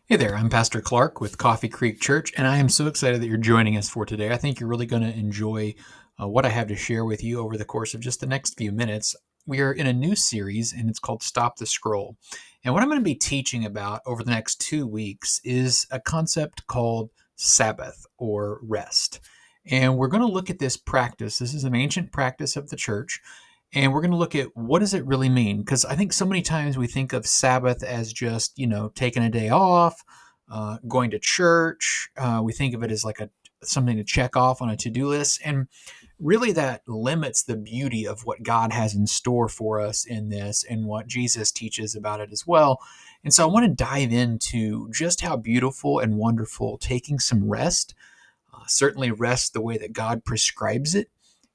Hey there, I'm Pastor Clark with Coffee Creek Church, and I am so excited that you're joining us for today. I think you're really going to enjoy what I have to share with you over the course of just the next few minutes. We are in a new series, and it's called Stop the Scroll. And what I'm going to be teaching about over the next 2 weeks is a concept called Sabbath or rest. And we're going to look at this practice. This is an ancient practice of the church. And we're going to look at what does it really mean? Because I think so many times we think of Sabbath as just, taking a day off, going to church. We think of it as like something to check off on a to-do list. And really that limits the beauty of what God has in store for us in this and what Jesus teaches about it as well. And so I want to dive into just how beautiful and wonderful taking some rest, certainly rest the way that God prescribes it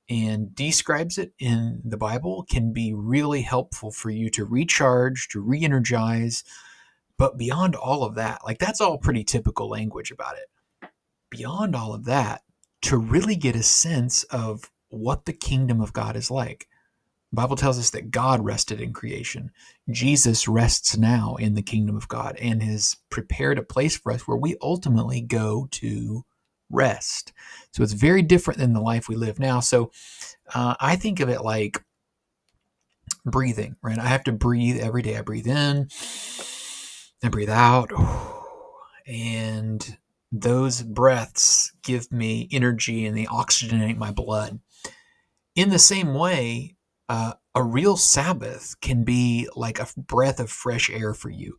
and describes it in the Bible, can be really helpful for you to recharge, to re-energize. But beyond all of that, like that's all pretty typical language about it. Beyond all of that, to really get a sense of what the kingdom of God is like. The Bible tells us that God rested in creation. Jesus rests now in the kingdom of God and has prepared a place for us where we ultimately go to rest. So it's very different than the life we live now. So I think of it like breathing, right? I have to breathe every day. I breathe in and breathe out. And those breaths give me energy and they oxygenate my blood. In the same way, a real Sabbath can be like a breath of fresh air for you.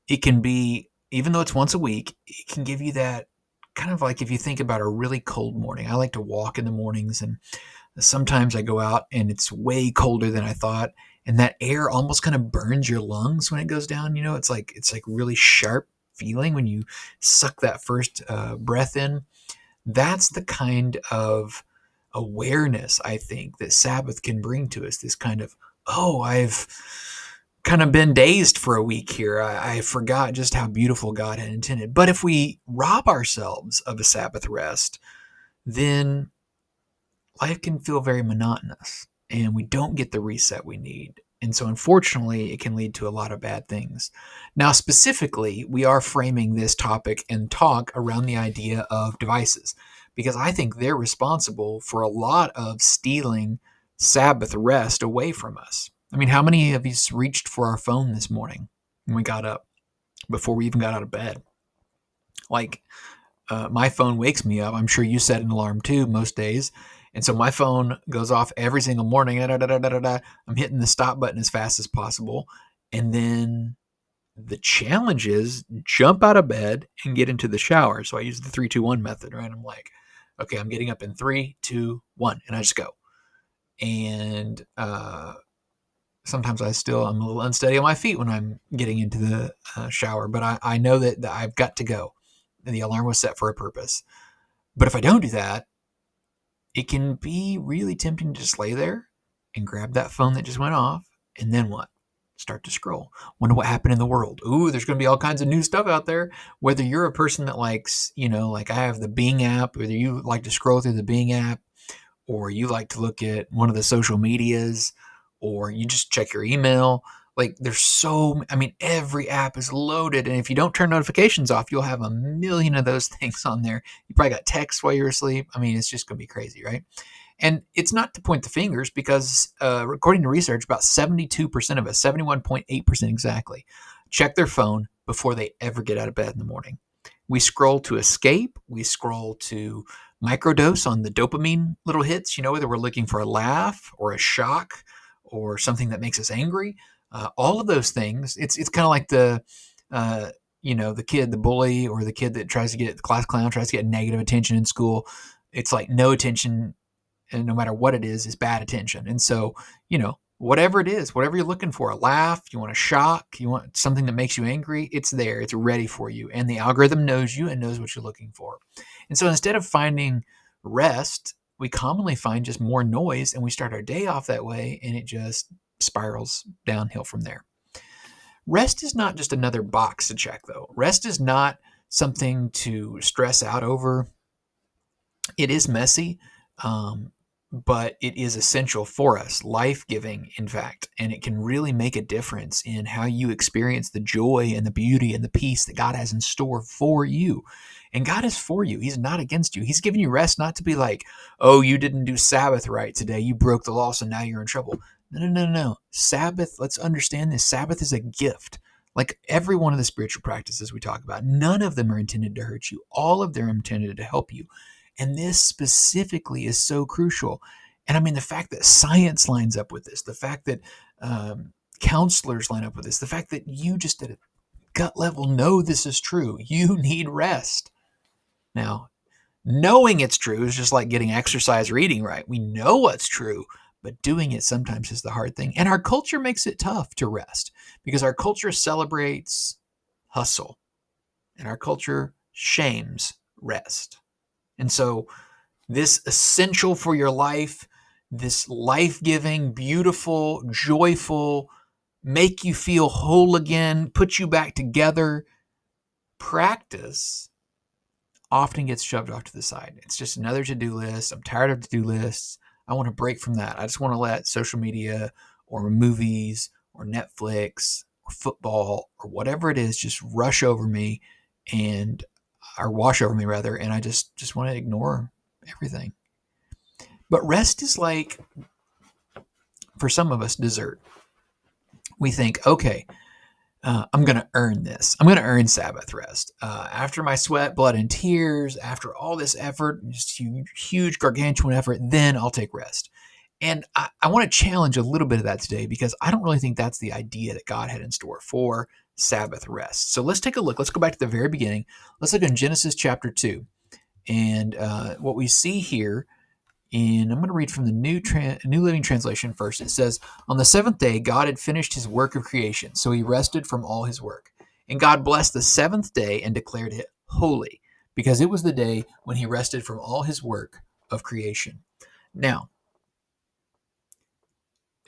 It can be, even though it's once a week, it can give you that kind of like if you think about a really cold morning. I like to walk in the mornings, and sometimes I go out and it's way colder than I thought, and that air almost kind of burns your lungs when it goes down. It's like really sharp feeling when you suck that first breath in. That's the kind of awareness I think that Sabbath can bring to us. This kind of, oh, I've kind of been dazed for a week here. I forgot just how beautiful God had intended. But if we rob ourselves of a Sabbath rest, then life can feel very monotonous and we don't get the reset we need. And so, unfortunately, it can lead to a lot of bad things. Now, specifically, we are framing this topic and talk around the idea of devices because I think they're responsible for a lot of stealing Sabbath rest away from us. I mean, how many of us reached for our phone this morning when we got up before we even got out of bed? Like, my phone wakes me up. I'm sure you set an alarm too most days. And so my phone goes off every single morning. I'm hitting the stop button as fast as possible. And then the challenge is jump out of bed and get into the shower. So I use the 3-2-1 method, right? I'm like, okay, I'm getting up in 3-2-1, and I just go. And sometimes I'm a little unsteady on my feet when I'm getting into the shower, but I know that I've got to go. The alarm was set for a purpose. But if I don't do that, it can be really tempting to just lay there and grab that phone that just went off. And then what? Start to scroll. Wonder what happened in the world. Ooh, there's going to be all kinds of new stuff out there. Whether you're a person that likes, like I have the Bing app, whether you like to scroll through the Bing app, or you like to look at one of the social medias, or you just check your email. Like every app is loaded. And if you don't turn notifications off, you'll have a million of those things on there. You probably got texts while you're asleep. I mean, it's just going to be crazy, right? And it's not to point the fingers because according to research, about 72% of us, 71.8% exactly, check their phone before they ever get out of bed in the morning. We scroll to escape. We scroll to microdose on the dopamine little hits, whether we're looking for a laugh or a shock or something that makes us angry. All of those things, it's kind of like the kid, the bully, or the kid that the class clown tries to get negative attention in school. It's like no attention, and no matter what it is bad attention. And so, whatever it is, whatever you're looking for, a laugh, you want a shock, you want something that makes you angry, it's there, it's ready for you. And the algorithm knows you and knows what you're looking for. And so instead of finding rest, we commonly find just more noise and we start our day off that way and it just spirals downhill from there. Rest is not just another box to check, though. Rest is not something to stress out over. It is messy, but it is essential for us, life-giving, in fact, and it can really make a difference in how you experience the joy and the beauty and the peace that God has in store for you. And God is for you. He's not against you. He's giving you rest not to be like, oh, you didn't do Sabbath right today. You broke the law, so now you're in trouble. No. Sabbath, let's understand this. Sabbath is a gift. Like every one of the spiritual practices we talk about, none of them are intended to hurt you. All of them are intended to help you. And this specifically is so crucial. And I mean, the fact that science lines up with this, the fact that counselors line up with this, the fact that you just at a gut level know this is true. You need rest. Now, knowing it's true is just like getting exercise or eating right. We know what's true, but doing it sometimes is the hard thing. And our culture makes it tough to rest because our culture celebrates hustle and our culture shames rest. And so this essential for your life, this life-giving, beautiful, joyful, make you feel whole again, put you back together practice often gets shoved off to the side. It's just another to-do list. I'm tired of to-do lists. I want to break from that. I just want to let social media or movies or Netflix or football or whatever it is just rush over me and or wash over me rather, and I just want to ignore everything. But rest is like, for some of us, dessert. We think, okay, I'm going to earn this. I'm going to earn Sabbath rest. After my sweat, blood, and tears, after all this effort, just huge, gargantuan effort, then I'll take rest. And I want to challenge a little bit of that today because I don't really think that's the idea that God had in store for Sabbath rest. So let's take a look. Let's go back to the very beginning. Let's look in Genesis chapter 2. And what we see here, and I'm going to read from the New Living Translation first. It says, on the seventh day, God had finished his work of creation, so he rested from all his work. And God blessed the seventh day and declared it holy, because it was the day when he rested from all his work of creation. Now,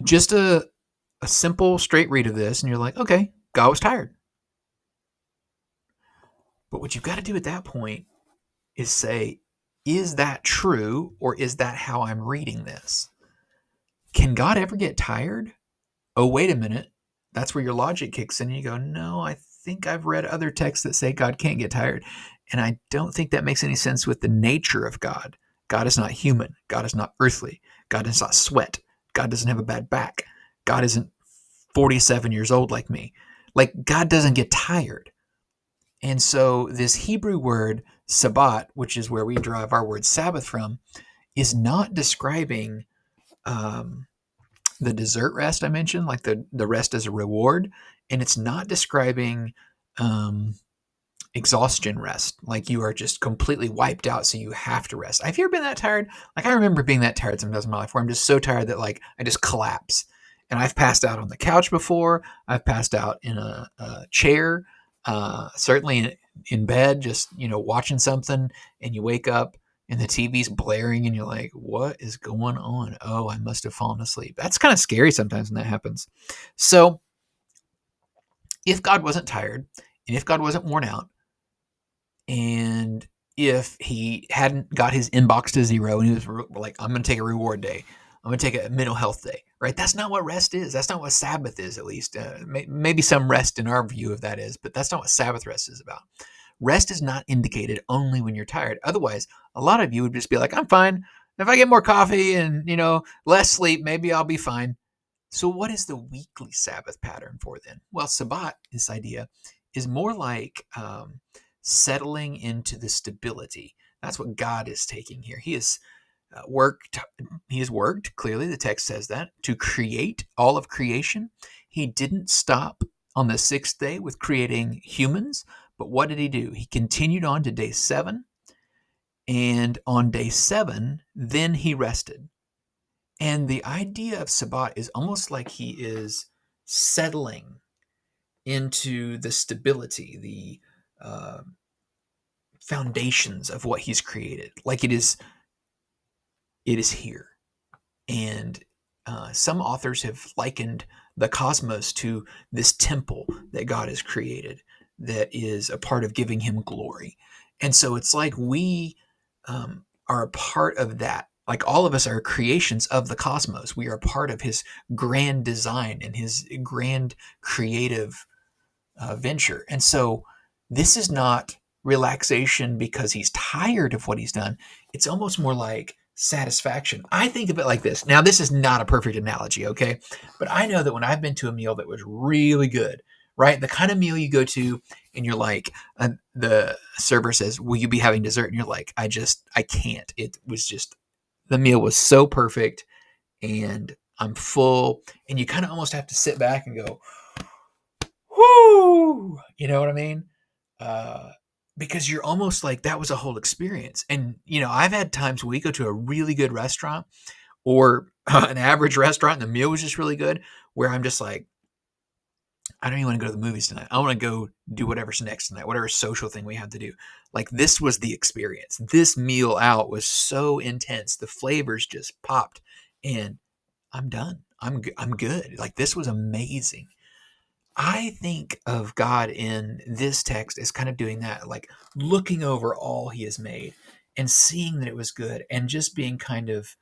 just a simple, straight read of this, and you're like, okay, God was tired. But what you've got to do at that point is say, is that true, or is that how I'm reading this? Can God ever get tired? Oh, wait a minute. That's where your logic kicks in. And you go, no, I think I've read other texts that say God can't get tired. And I don't think that makes any sense with the nature of God. God is not human. God is not earthly. God does not sweat. God doesn't have a bad back. God isn't 47 years old like me. Like, God doesn't get tired. And so this Hebrew word, Sabbath, which is where we derive our word Sabbath from, is not describing the dessert rest I mentioned, like the rest as a reward. And it's not describing exhaustion rest, like you are just completely wiped out, so you have to rest. Have you ever been that tired? Like, I remember being that tired sometimes in my life where I'm just so tired that like I just collapse. And I've passed out on the couch before. I've passed out in a chair, certainly in bed, just, watching something, and you wake up and the TV's blaring and you're like, what is going on? Oh, I must have fallen asleep. That's kind of scary sometimes when that happens. So if God wasn't tired, and if God wasn't worn out, and if he hadn't got his inbox to zero and he was like, I'm going to take a reward day, I'm going to take a mental health day, right? That's not what rest is. That's not what Sabbath is, at least. Maybe some rest in our view of that is, but that's not what Sabbath rest is about. Rest is not indicated only when you're tired. Otherwise, a lot of you would just be like, I'm fine. If I get more coffee and, less sleep, maybe I'll be fine. So what is the weekly Sabbath pattern for then? Well, Sabbath, this idea, is more like settling into the stability. That's what God is taking here. He has worked, clearly the text says that, to create all of creation. He didn't stop on the sixth day with creating humans, but what did he do? He continued on to day 7, and on day 7, then he rested. And the idea of Sabbath is almost like he is settling into the stability, the foundations of what he's created. Like it is here. And some authors have likened the cosmos to this temple that God has created that is a part of giving him glory. And so it's like we are a part of that Like all of us are creations of the cosmos. We are part of his grand design and his grand creative venture. And so this is not relaxation because he's tired of what he's done. It's almost more like satisfaction. I think of it like this. Now, this is not a perfect analogy, okay? But I know that when I've been to a meal that was really good, right? The kind of meal you go to and you're like, the server says, will you be having dessert? And you're like, I can't. It was just, the meal was so perfect and I'm full. And you kind of almost have to sit back and go, whoo, you know what I mean? Uh, because you're almost like that was a whole experience. And, I've had times where we go to a really good restaurant or an average restaurant and the meal was just really good where I'm just like, I don't even want to go to the movies tonight. I want to go do whatever's next tonight, whatever social thing we have to do. Like this was the experience. This meal out was so intense. The flavors just popped and I'm done. I'm good. Like this was amazing. I think of God in this text as kind of doing that, like looking over all he has made and seeing that it was good and just being kind of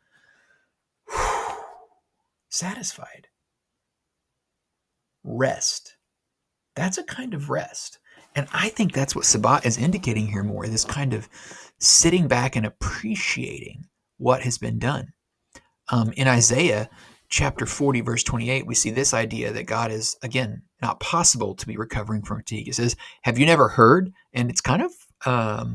satisfied. Rest. That's a kind of rest. And I think that's what Sabbath is indicating here more, this kind of sitting back and appreciating what has been done. In Isaiah chapter 40, verse 28, we see this idea that God is, again, not possible to be recovering from fatigue. It says, have you never heard? And it's kind of a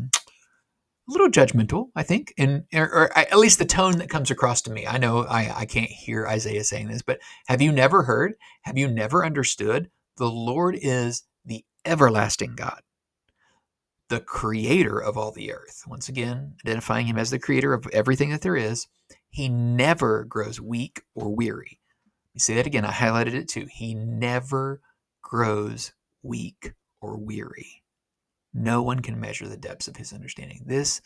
little judgmental, I think, or at least the tone that comes across to me. I know I can't hear Isaiah saying this, but have you never heard? Have you never understood? The Lord is the everlasting God, the creator of all the earth. Once again, identifying him as the creator of everything that there is. He never grows weak or weary. You say that again. I highlighted it too. He never grows weak or weary. No one can measure the depths of his understanding. This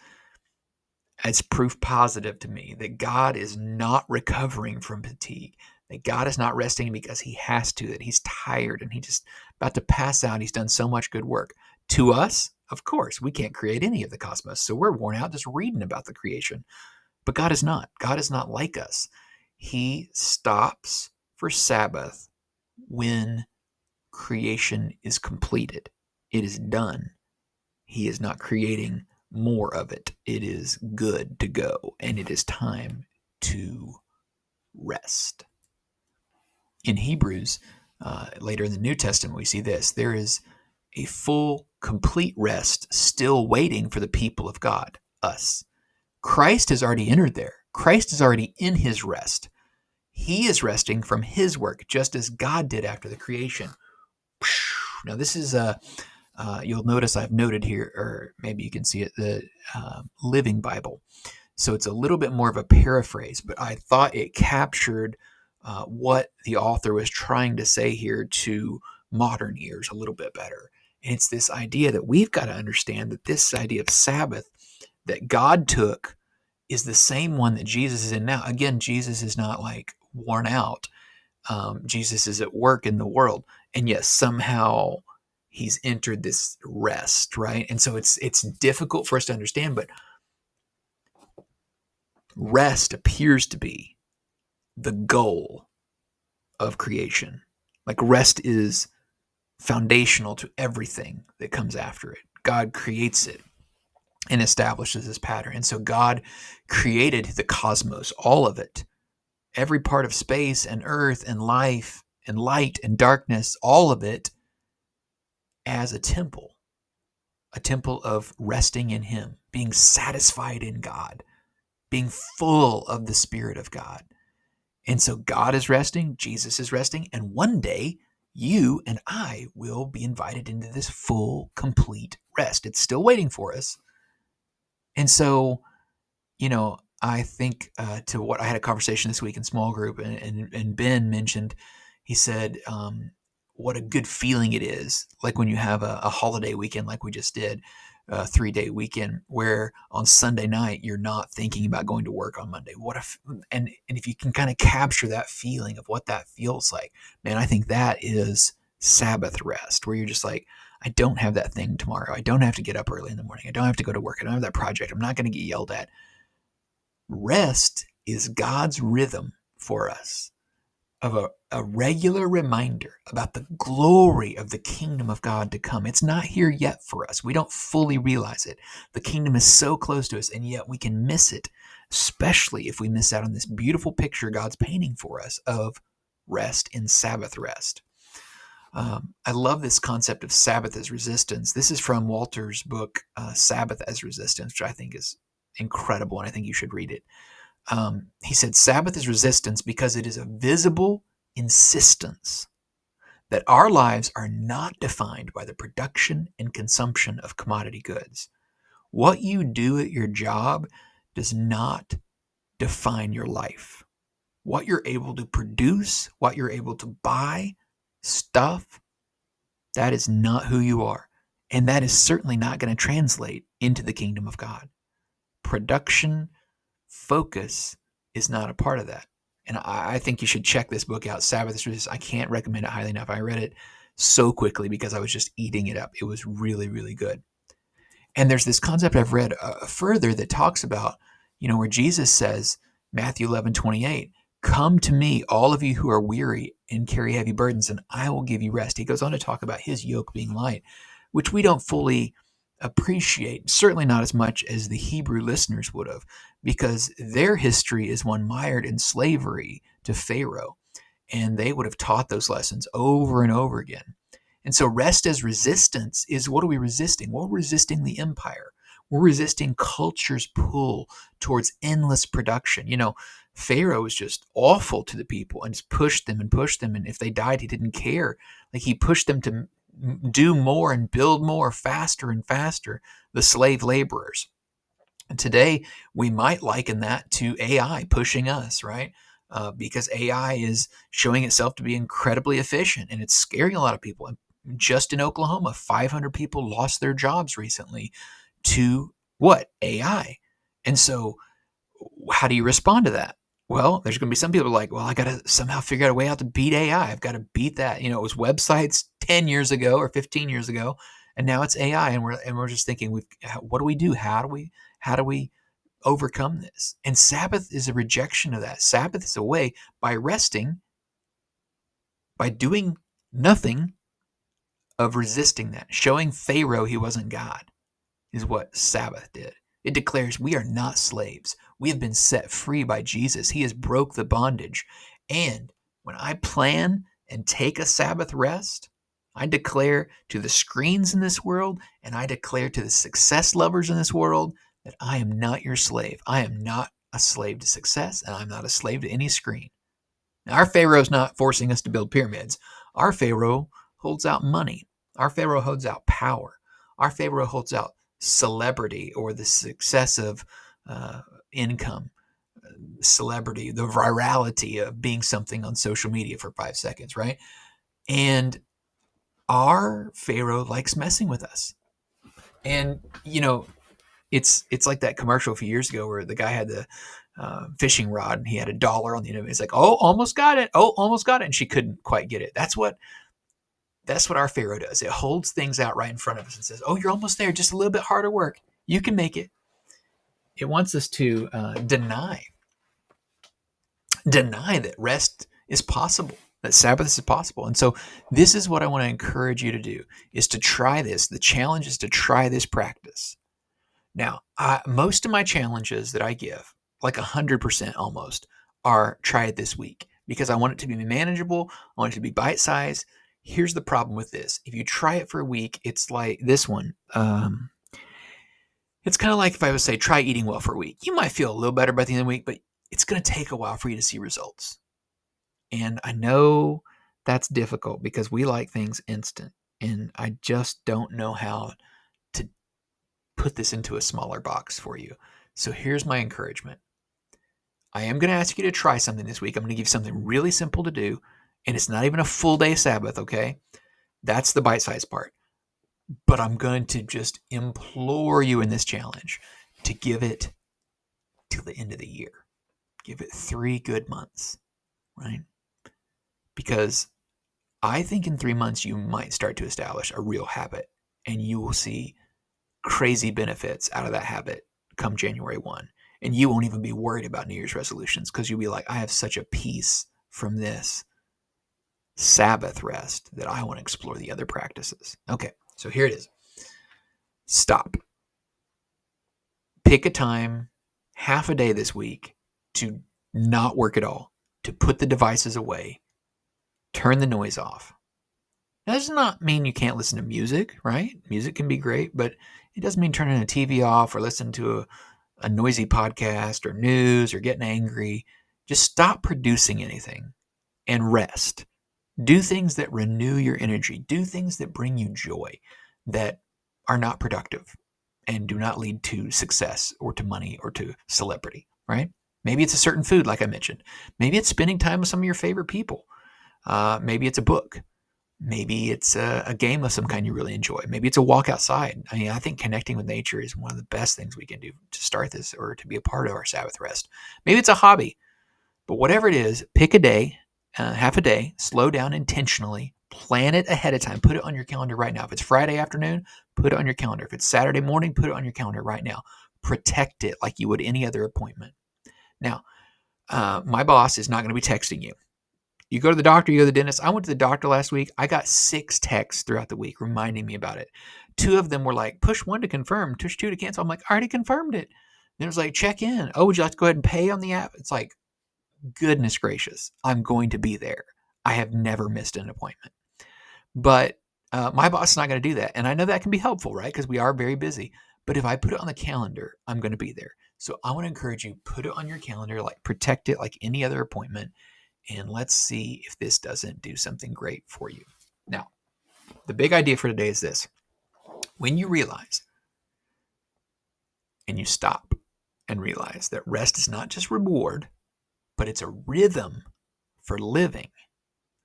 is proof positive to me that God is not recovering from fatigue, that God is not resting because he has to, that he's tired and he's just about to pass out. He's done so much good work. To us, of course, we can't create any of the cosmos, so we're worn out just reading about the creation. But God is not. God is not like us. He stops for Sabbath when creation is completed. It is done. He is not creating more of it. It is good to go, and it is time to rest. In Hebrews, later in the New Testament, we see this. There is a full, complete rest still waiting for the people of God, us. Christ has already entered there. Christ is already in his rest. He is resting from his work, just as God did after the creation. Now, this is you'll notice I've noted here, or maybe you can see it, the Living Bible. So it's a little bit more of a paraphrase, but I thought it captured what the author was trying to say here to modern ears a little bit better. And it's this idea that we've got to understand that this idea of Sabbath that God took is the same one that Jesus is in now. Again, Jesus is not like worn out. Jesus is at work in the world, and yet somehow he's entered this rest, right? And so it's difficult for us to understand, but rest appears to be the goal of creation. Like rest is foundational to everything that comes after it. God creates it and establishes this pattern. And so God created the cosmos, all of it, every part of space and earth and life and light and darkness, all of it as a temple of resting in him, being satisfied in God, being full of the Spirit of God. And so God is resting, Jesus is resting, and one day you and I will be invited into this full, complete rest. It's still waiting for us. And so, I think to what I had a conversation this week in small group, and Ben mentioned, he said, what a good feeling it is, like when you have a holiday weekend like we just did, a 3-day weekend, where on Sunday night you're not thinking about going to work on Monday. And if you can kind of capture that feeling of what that feels like, man, I think that is Sabbath rest, where you're just like, I don't have that thing tomorrow. I don't have to get up early in the morning. I don't have to go to work. I don't have that project. I'm not going to get yelled at. Rest is God's rhythm for us of a regular reminder about the glory of the kingdom of God to come. It's not here yet for us. We don't fully realize it. The kingdom is so close to us, and yet we can miss it, especially if we miss out on this beautiful picture God's painting for us of rest in Sabbath rest. I love this concept of Sabbath as resistance. This is from Walter's book, Sabbath as Resistance, which I think is incredible, and I think you should read it. He said, Sabbath is resistance because it is a visible insistence that our lives are not defined by the production and consumption of commodity goods. What you do at your job does not define your life. What you're able to produce, what you're able to buy, stuff, that is not who you are. And that is certainly not going to translate into the kingdom of God. Production, focus is not a part of that. And I think you should check this book out, Sabbath is Resistance. I can't recommend it highly enough. I read it so quickly because I was just eating it up. It was really, really good. And there's this concept I've read further that talks about, where Jesus says, Matthew 11:28, come to me, all of you who are weary and carry heavy burdens, and I will give you rest. He goes on to talk about his yoke being light, which we don't fully appreciate, certainly not as much as the Hebrew listeners would have, because their history is one mired in slavery to Pharaoh, and they would have taught those lessons over and over again. And so rest as resistance is, what are we resisting? Well, we're resisting the empire. We're resisting culture's pull towards endless production. Pharaoh was just awful to the people and just pushed them and pushed them. And if they died, he didn't care. Like, he pushed them to do more and build more faster and faster, the slave laborers. And today, we might liken that to AI pushing us, right? Because AI is showing itself to be incredibly efficient, and it's scaring a lot of people. And just in Oklahoma, 500 people lost their jobs recently to what? AI. And so how do you respond to that? Well, there's going to be some people like, well, I got to somehow figure out a way out to beat AI. I've got to beat that. It was websites 10 years ago or 15 years ago, and now it's AI. And we're just thinking, what do we do? How do we overcome this? And Sabbath is a rejection of that. Sabbath is a way, by resting, by doing nothing, of resisting that. Showing Pharaoh he wasn't God is what Sabbath did. It declares we are not slaves. We have been set free by Jesus. He has broke the bondage. And when I plan and take a Sabbath rest, I declare to the screens in this world, and I declare to the success lovers in this world, that I am not your slave. I am not a slave to success, and I'm not a slave to any screen. Now, our Pharaoh's not forcing us to build pyramids. Our Pharaoh holds out money. Our Pharaoh holds out power. Our Pharaoh holds out celebrity, or the success of income, celebrity, the virality of being something on social media for 5 seconds, right? And our Pharaoh likes messing with us. And, it's like that commercial a few years ago where the guy had the fishing rod and he had $1 on the end of it. It's like, oh, almost got it. Oh, almost got it. And she couldn't quite get it. That's what our Pharaoh does. It holds things out right in front of us and says, oh, you're almost there. Just a little bit harder work. You can make it. It wants us to deny that rest is possible, that Sabbath is possible. And so this is what I want to encourage you to do, is to try this. The challenge is to try this practice. Now, most of my challenges that I give, like 100% almost, are try it this week, because I want it to be manageable. I want it to be bite-sized. Here's the problem with this. If you try it for a week, it's like this one. It's kind of like if I would say, try eating well for a week. You might feel a little better by the end of the week, but it's going to take a while for you to see results. And I know that's difficult because we like things instant. And I just don't know how to put this into a smaller box for you. So here's my encouragement. I am going to ask you to try something this week. I'm going to give you something really simple to do. And it's not even a full day Sabbath, okay? That's the bite-sized part. But I'm going to just implore you in this challenge to give it till the end of the year. Give it 3 good months, right? Because I think in 3 months you might start to establish a real habit, and you will see crazy benefits out of that habit come January 1. And you won't even be worried about New Year's resolutions because you'll be like, I have such a peace from this Sabbath rest that I want to explore the other practices. Okay, so here it is. Stop. Pick a time, half a day this week, to not work at all, to put the devices away, turn the noise off. That does not mean you can't listen to music, right? Music can be great, but it doesn't mean turning the TV off or listening to a noisy podcast or news or getting angry. Just stop producing anything and rest. Do things that renew your energy. Do things that bring you joy, that are not productive and do not lead to success or to money or to celebrity, right? Maybe it's a certain food, like I mentioned. Maybe it's spending time with some of your favorite people. Maybe it's a book. Maybe it's a game of some kind you really enjoy. Maybe it's a walk outside. I mean, I think connecting with nature is one of the best things we can do to start this or to be a part of our Sabbath rest. Maybe it's a hobby. But whatever it is, pick a day, half a day, slow down intentionally, plan it ahead of time, put it on your calendar right now. If it's Friday afternoon, put it on your calendar. If it's Saturday morning, put it on your calendar right now. Protect it like you would any other appointment. Now, my boss is not going to be texting you. You go to the doctor, you go to the dentist. I went to the doctor last week. I got 6 texts throughout the week reminding me about it. 2 of them were like, push 1 to confirm, push 2 to cancel. I'm like, I already confirmed it. Then it was like, check in. Oh, would you like to go ahead and pay on the app? It's like, goodness gracious, I'm going to be there. I have never missed an appointment. But my boss is not going to do that. And I know that can be helpful, right? Because we are very busy. But if I put it on the calendar, I'm going to be there. So I want to encourage you, put it on your calendar, like protect it like any other appointment. And let's see if this doesn't do something great for you. Now, the big idea for today is this. When you realize and you stop and realize that rest is not just reward, but it's a rhythm for living,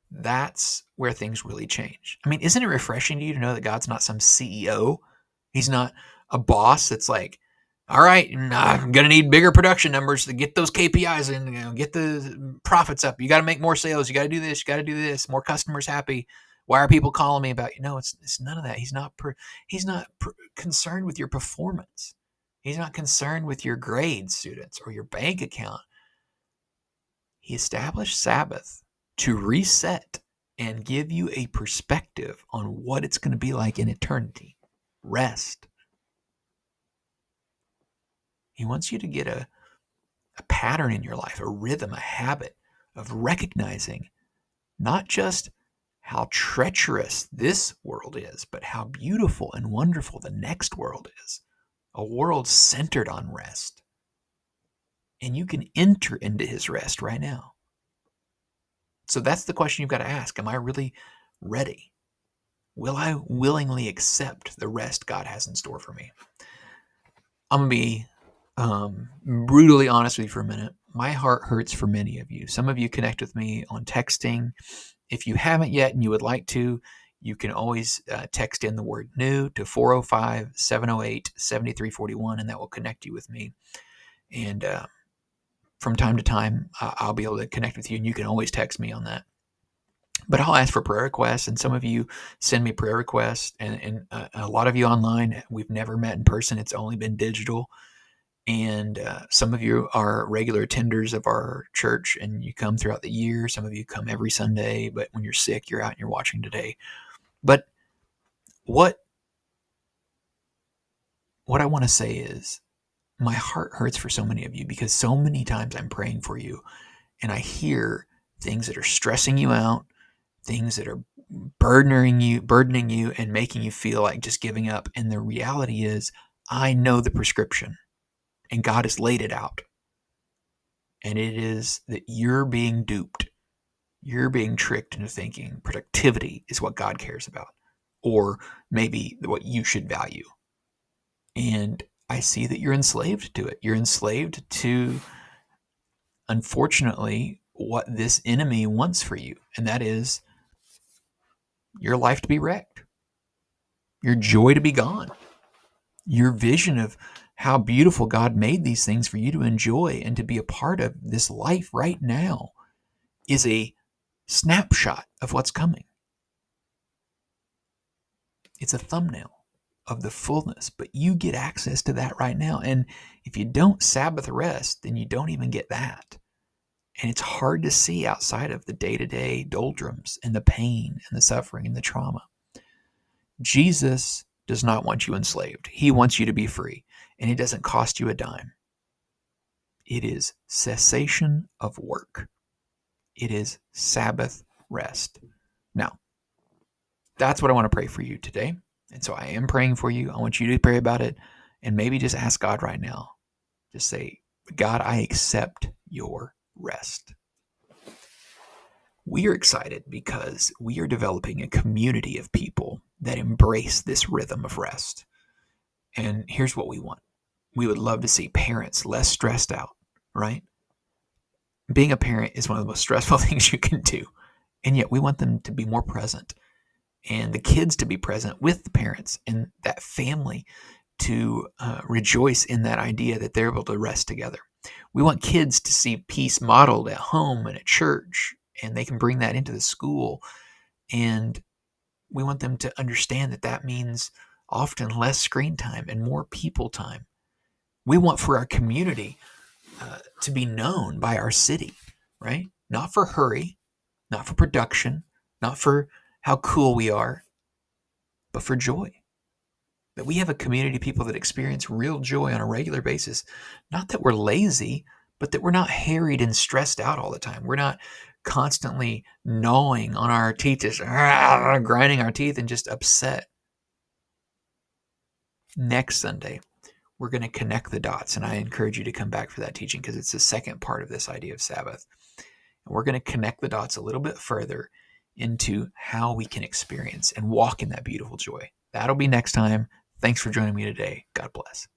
that's where things really change. I mean, isn't it refreshing to you to know that God's not some CEO? He's not a boss that's like, all right, I'm going to need bigger production numbers to get those KPIs and get the profits up. You got to make more sales. You got to do this. You got to do this. More customers happy. Why are people calling me about you? No, it's none of that. He's not concerned with your performance. He's not concerned with your grades, students, or your bank account. He established Sabbath to reset and give you a perspective on what it's going to be like in eternity. Rest. He wants you to get a pattern in your life, a rhythm, a habit of recognizing not just how treacherous this world is, but how beautiful and wonderful the next world is. A world centered on rest. And you can enter into his rest right now. So that's the question you've got to ask. Am I really ready? Will I willingly accept the rest God has in store for me? I'm going to be brutally honest with you for a minute. My heart hurts for many of you. Some of you connect with me on texting. If you haven't yet and you would like to, you can always text in the word new to 405-708-7341, and that will connect you with me. And from time to time, I'll be able to connect with you, and you can always text me on that. But I'll ask for prayer requests, and some of you send me prayer requests, and a lot of you online, we've never met in person. It's only been digital. And some of you are regular attenders of our church, and you come throughout the year. Some of you come every Sunday, but when you're sick, you're out and you're watching today. But what I want to say is my heart hurts for so many of you, because so many times I'm praying for you, and I hear things that are stressing you out, things that are burdening you and making you feel like just giving up. And the reality is, I know the prescription, and God has laid it out. And it is that you're being duped. You're being tricked into thinking productivity is what God cares about, or maybe what you should value. And I see that you're enslaved to it. You're enslaved to, unfortunately, what this enemy wants for you. And that is your life to be wrecked, your joy to be gone, your vision of how beautiful God made these things for you to enjoy and to be a part of this life right now is a snapshot of what's coming. It's a thumbnail of the fullness, but you get access to that right now. And if you don't Sabbath rest, then you don't even get that. And it's hard to see outside of the day-to-day doldrums and the pain and the suffering and the trauma. Jesus does not want you enslaved. He wants you to be free, and it doesn't cost you a dime. It is cessation of work. It is Sabbath rest. Now, that's what I want to pray for you today. And so I am praying for you. I want you to pray about it and maybe just ask God right now. Just say, God, I accept your rest. We are excited because we are developing a community of people that embrace this rhythm of rest. And here's what we want. We would love to see parents less stressed out, right? Being a parent is one of the most stressful things you can do. And yet we want them to be more present and the kids to be present with the parents and that family to rejoice in that idea that they're able to rest together. We want kids to see peace modeled at home and at church, and they can bring that into the school. And we want them to understand that that means often less screen time and more people time. We want for our community to be known by our city, right? Not for hurry, not for production, not for how cool we are, but for joy. That we have a community of people that experience real joy on a regular basis. Not that we're lazy, but that we're not harried and stressed out all the time. We're not constantly gnawing on our teeth, just grinding our teeth and just upset. Next Sunday, we're going to connect the dots, and I encourage you to come back for that teaching because it's the second part of this idea of Sabbath. And we're going to connect the dots a little bit further into how we can experience and walk in that beautiful joy. That'll be next time. Thanks for joining me today. God bless.